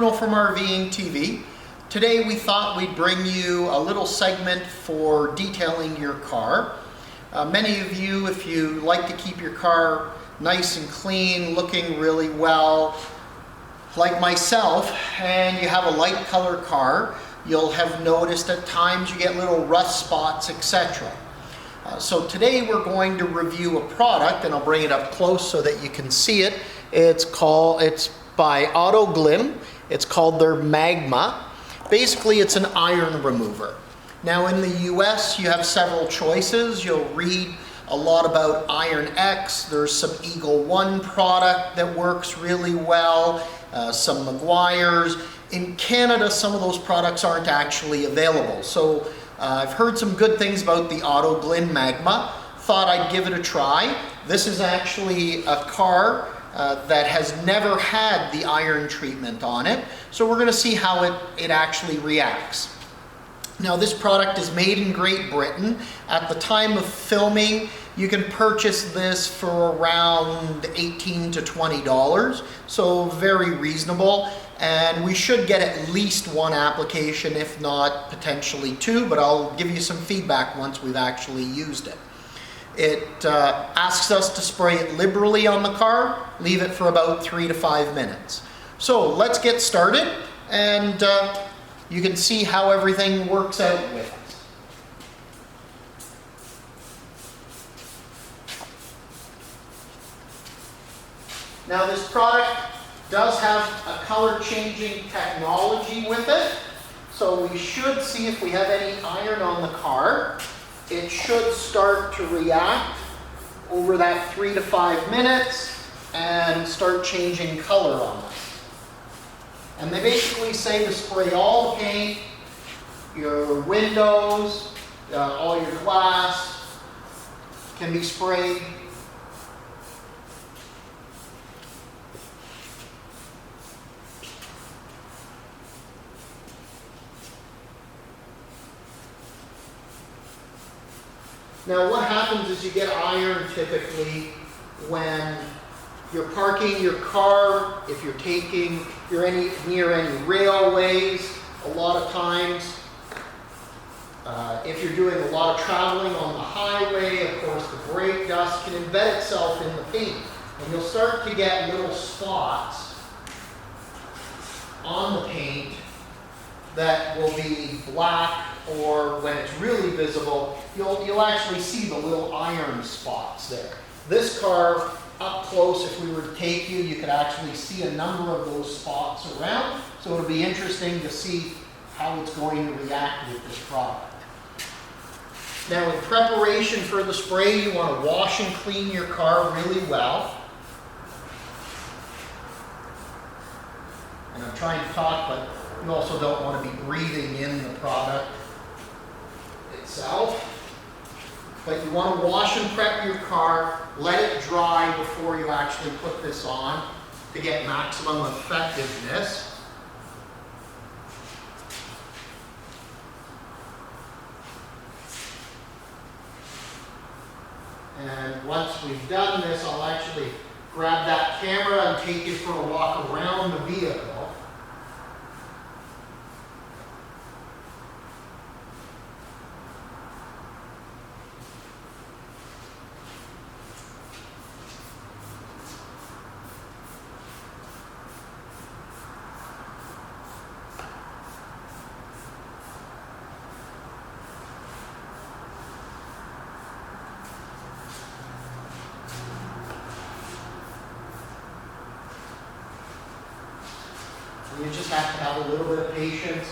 Bruno from RVing TV. Today we thought we'd bring you a little segment for detailing your car. Many of you, if you like to keep your car nice and clean, looking really well, like myself, and you have a light color car, you'll have noticed at times you get little rust spots, etc. So today we're going to review a product, and I'll bring it up close so that you can see it. It's by Autoglym. It's called their Magma. Basically, it's an iron remover. Now in the US, you have several choices. You'll read a lot about Iron X. There's some Eagle One product that works really well, some Meguiar's. In Canada, some of those products aren't actually available. So I've heard some good things about the Autoglym Magma. Thought I'd give it a try. This is actually a car that has never had the iron treatment on it. So we're going to see how it actually reacts. Now this product is made in Great Britain. At the time of filming, you can purchase this for around $18 to $20, so very reasonable. And we should get at least one application, if not potentially two, but I'll give you some feedback once we've actually used it. It asks us to spray it liberally on the car, leave it for about 3 to 5 minutes. So let's get started, and you can see how everything works out with it. Now this product does have a color changing technology with it. So we should see if we have any iron on the car. It should start to react over that 3 to 5 minutes and start changing color on us. And they basically say to spray all the paint, your windows, all your glass can be sprayed. Now what happens is you get iron typically when you're parking your car, if you're near any railways, a lot of times. If you're doing a lot of traveling on the highway, of course the brake dust can embed itself in the paint. And you'll start to get little spots on the paint that will be black, or when it's really visible, you'll actually see the little iron spots there. This car, up close, if we were to take you, you could actually see a number of those spots around. So it'll be interesting to see how it's going to react with this product. Now in preparation for the spray, you want to wash and clean your car really well. And I'm trying to talk, but you also don't want to be breathing in the product itself. But you want to wash and prep your car, let it dry before you actually put this on to get maximum effectiveness. And once we've done this, I'll actually grab that camera and take you for a walk around the vehicle. You just have to have a little bit of patience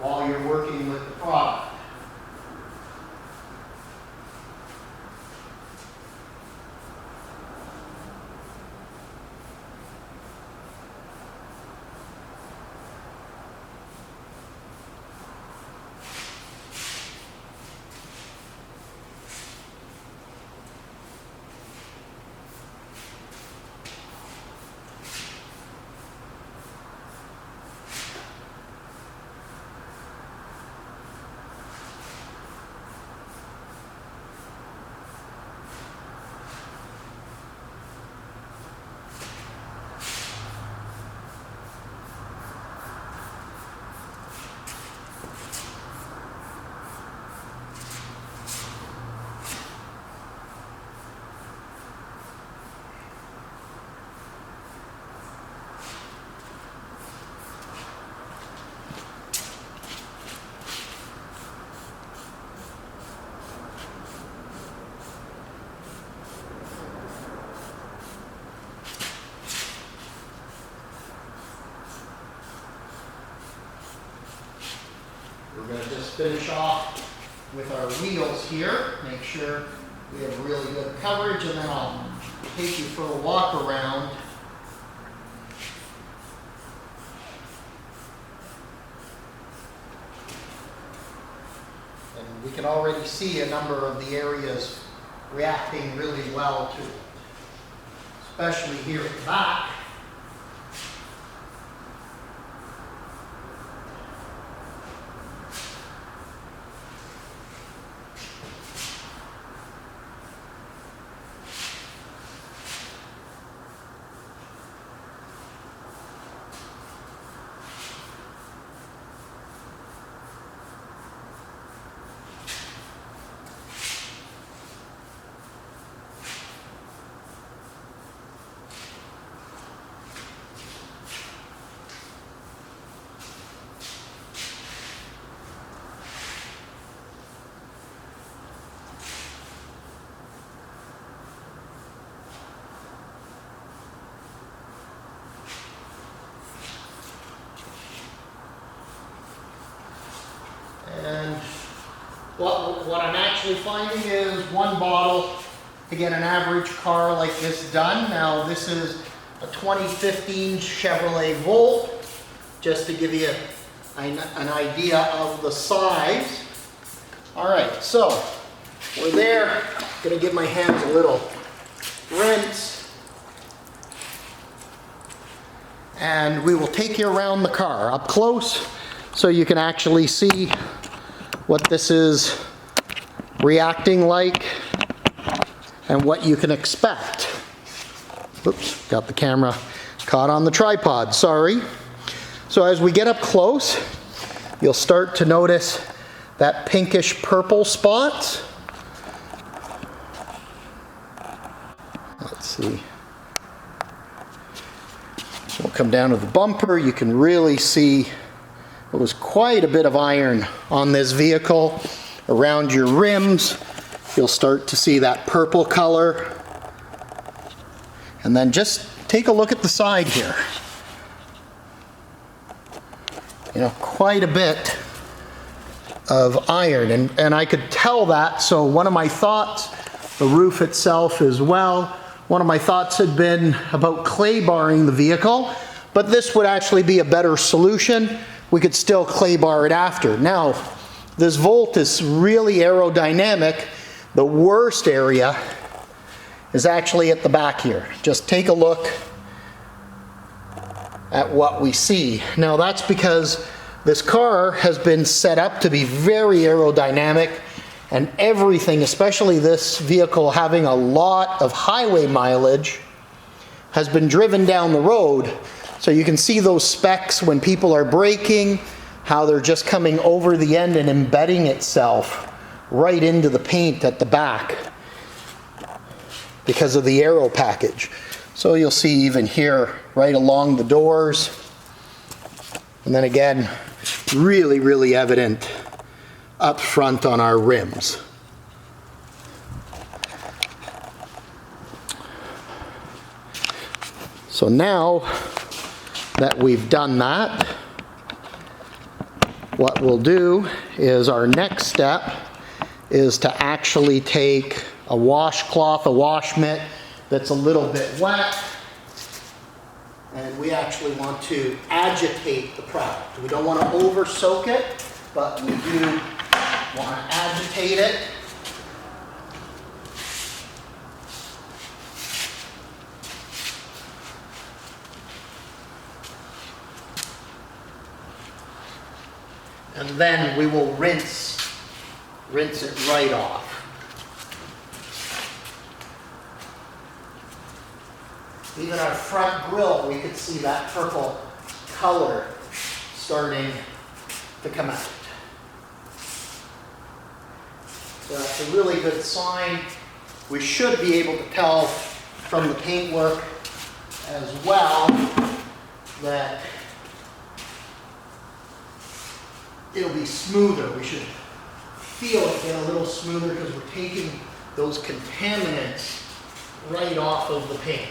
while you're working with the product. We're going to just finish off with our wheels here. Make sure we have really good coverage, and then I'll take you for a walk around. And we can already see a number of the areas reacting really well to it, especially here at the back. And what I'm actually finding is one bottle to get an average car like this done. Now this is a 2015 Chevrolet Volt, just to give you an idea of the size. All right, so we're there. Gonna give my hands a little rinse. And we will take you around the car up close so you can actually see what this is reacting like and what you can expect. Oops, got the camera caught on the tripod, sorry. So as we get up close, you'll start to notice that pinkish purple spots. Let's see. We'll come down to the bumper. You can really see there was quite a bit of iron on this vehicle. Around your rims, you'll start to see that purple color. And then just take a look at the side here. You know, quite a bit of iron. And I could tell that, so one of my thoughts, the roof itself as well, one of my thoughts had been about clay barring the vehicle, but this would actually be a better solution. We could still clay bar it after. Now, this Volt is really aerodynamic. The worst area is actually at the back here. Just take a look at what we see. Now that's because this car has been set up to be very aerodynamic, and everything, especially this vehicle having a lot of highway mileage, has been driven down the road. So you can see those specks when people are braking, how they're just coming over the end and embedding itself right into the paint at the back because of the aero package. So you'll see even here, right along the doors. And then again, really, really evident up front on our rims. So now that we've done that, what we'll do is our next step is to actually take a washcloth, a wash mitt that's a little bit wet, and we actually want to agitate the product. We don't want to over soak it, but we do want to agitate it. And then we will rinse it right off. Even our front grille, we could see that purple color starting to come out. So that's a really good sign. We should be able to tell from the paintwork as well that it'll be smoother. We should feel it get a little smoother because we're taking those contaminants right off of the paint.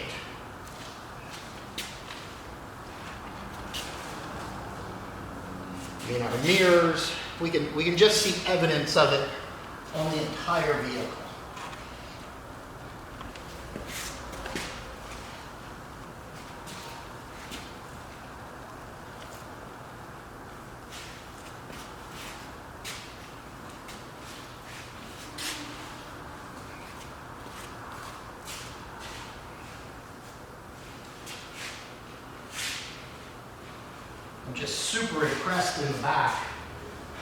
I mean, our mirrors, we can just see evidence of it on the entire vehicle. I'm just super impressed in the back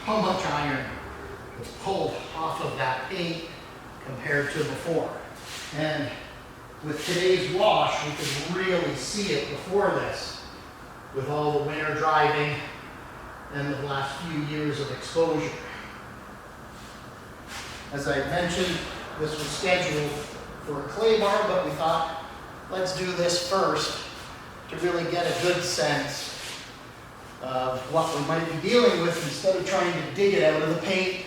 how much iron was pulled off of that paint compared to before. And with today's wash, we can really see it before this with all the winter driving and the last few years of exposure. As I mentioned, this was scheduled for a clay bar, but we thought, let's do this first to really get a good sense of what we might be dealing with instead of trying to dig it out of the paint.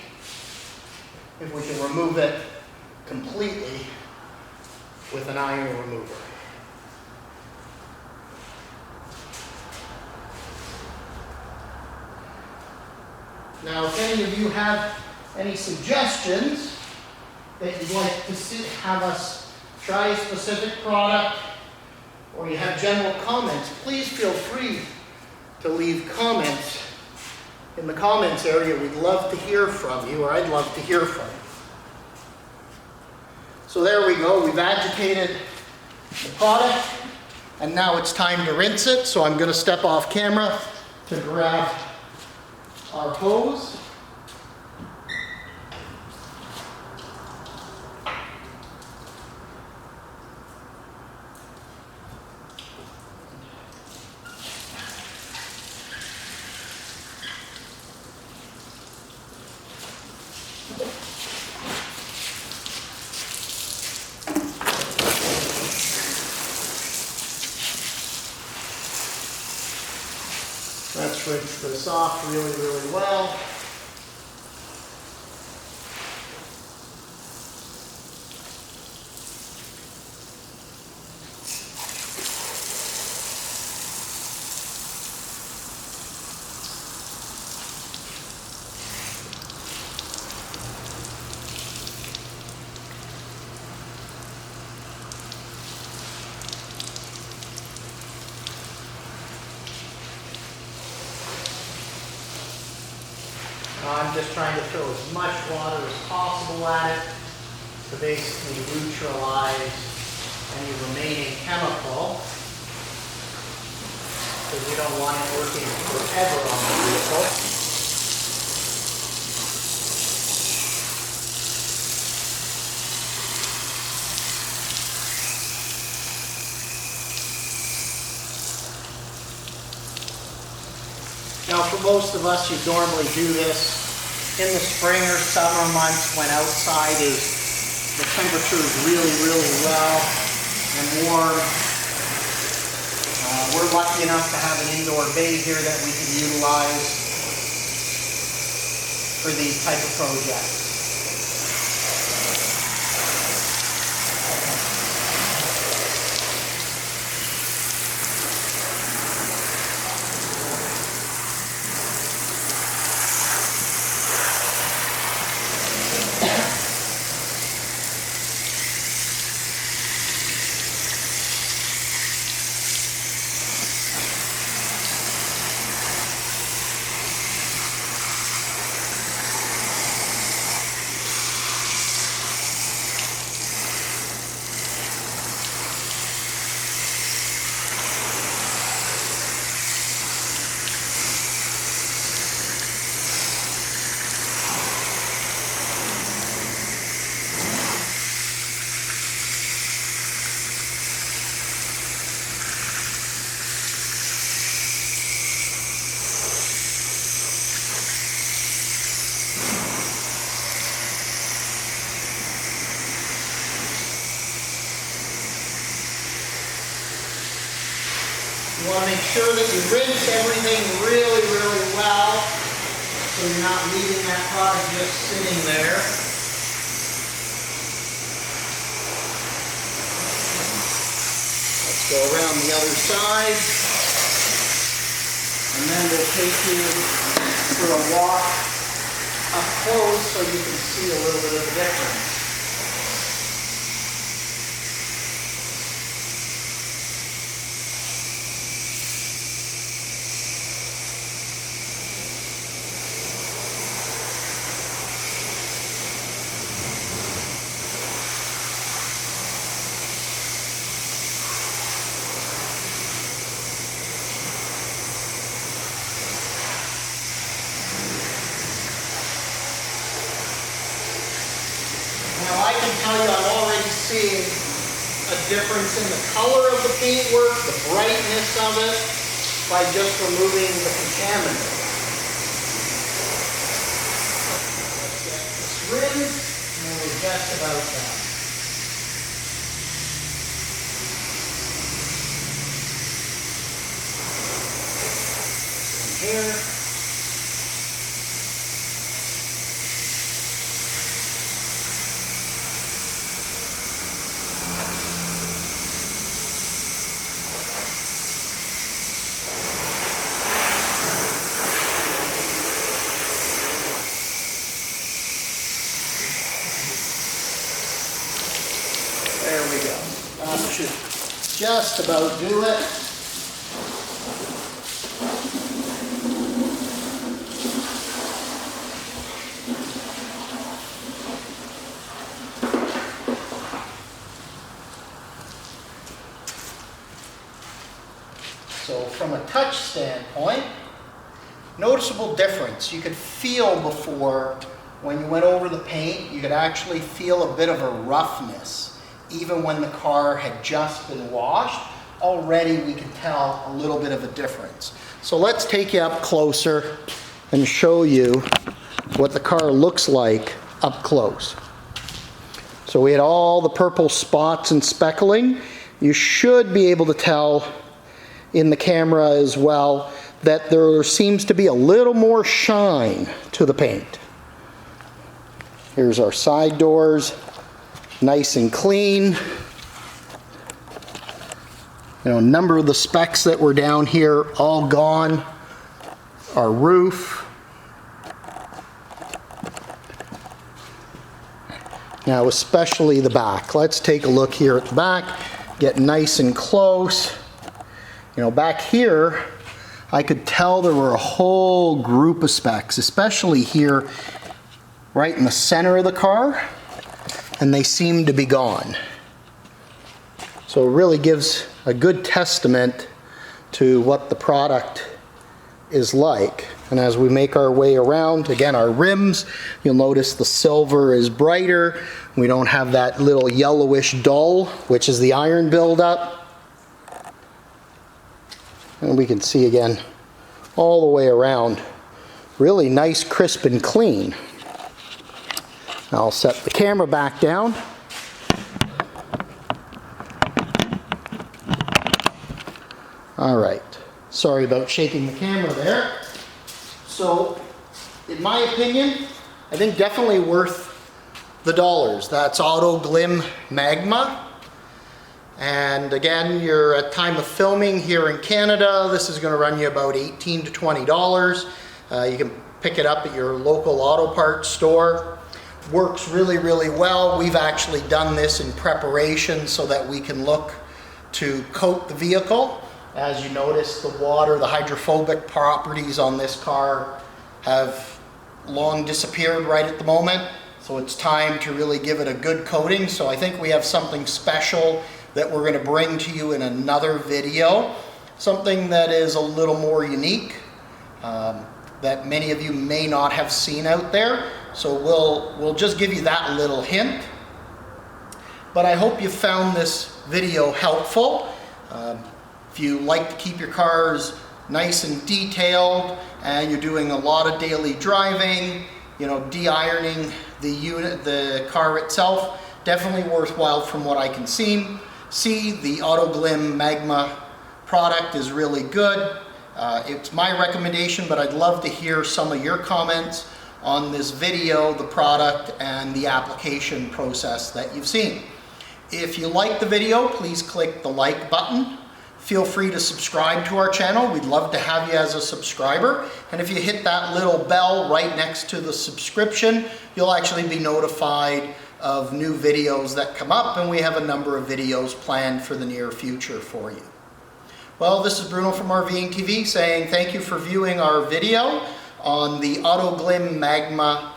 If we can remove it completely with an iron remover. Now, if any of you have any suggestions that you'd like to see, have us try a specific product, or you have general comments, please feel free to leave comments in the comments area. We'd love to hear from you, or I'd love to hear from you. So there we go, we've agitated the product, and now it's time to rinse it. So I'm going to step off camera to grab our hose. Let's rinse this off really, really well. I'm just trying to throw as much water as possible at it to basically neutralize any remaining chemical, because we don't want it working forever on the vehicle. Now, for most of us, you'd normally do this in the spring or summer months when outside the temperature is really, really well and warm. We're lucky enough to have an indoor bay here that we can utilize for these type of projects. You want to make sure that you rinse everything really, really well so you're not leaving that product just sitting there. Let's go around the other side, and then we'll take you for a walk up close so you can see a little bit of the difference. Now I can tell you I'm already seeing a difference in the color of the paintwork, the brightness of it, by just removing the contaminant. Let's get this rinsed, and we're just about done. Here. There we go. That should just about do it. So from a touch standpoint, noticeable difference. You could feel before when you went over the paint, you could actually feel a bit of a roughness. Even when the car had just been washed, already we can tell a little bit of a difference. So let's take you up closer and show you what the car looks like up close. So we had all the purple spots and speckling. You should be able to tell in the camera as well that there seems to be a little more shine to the paint. Here's our side doors, nice and clean. You know, a number of the specks that were down here all gone. Our roof. Now especially the back. Let's take a look here at the back, get nice and close. You know, back here, I could tell there were a whole group of specks, especially here right in the center of the car, and they seem to be gone. So it really gives a good testament to what the product is like. And as we make our way around, again, our rims, you'll notice the silver is brighter. We don't have that little yellowish dull, which is the iron buildup. And we can see again, all the way around, really nice, crisp, and clean. Now I'll set the camera back down. All right, sorry about shaking the camera there. So, in my opinion, I think definitely worth the dollars. That's Autoglym Magma. And again, you're at time of filming here in Canada. This is going to run you about $18 to $20. You can pick it up at your local auto parts store. Works really, really well. We've actually done this in preparation so that we can look to coat the vehicle. As you notice, the water, the hydrophobic properties on this car have long disappeared right at the moment. So it's time to really give it a good coating. So I think we have something special that we're going to bring to you in another video. Something that is a little more unique, that many of you may not have seen out there. So we'll just give you that little hint. But I hope you found this video helpful. If you like to keep your cars nice and detailed and you're doing a lot of daily driving, you know, de-ironing the unit, the car itself, definitely worthwhile from what I can see. The Autoglym Magma product is really good. It's my recommendation, but I'd love to hear some of your comments on this video, the product, and the application process that you've seen. If you like the video, please click the like button. feel free to subscribe to our channel. We'd love to have you as a subscriber. And if you hit that little bell right next to the subscription, you'll actually be notified of new videos that come up, and we have a number of videos planned for the near future for you. Well, this is Bruno from RVing TV saying thank you for viewing our video on the Autoglym Magma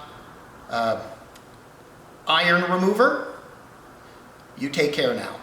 Iron Remover. You take care now.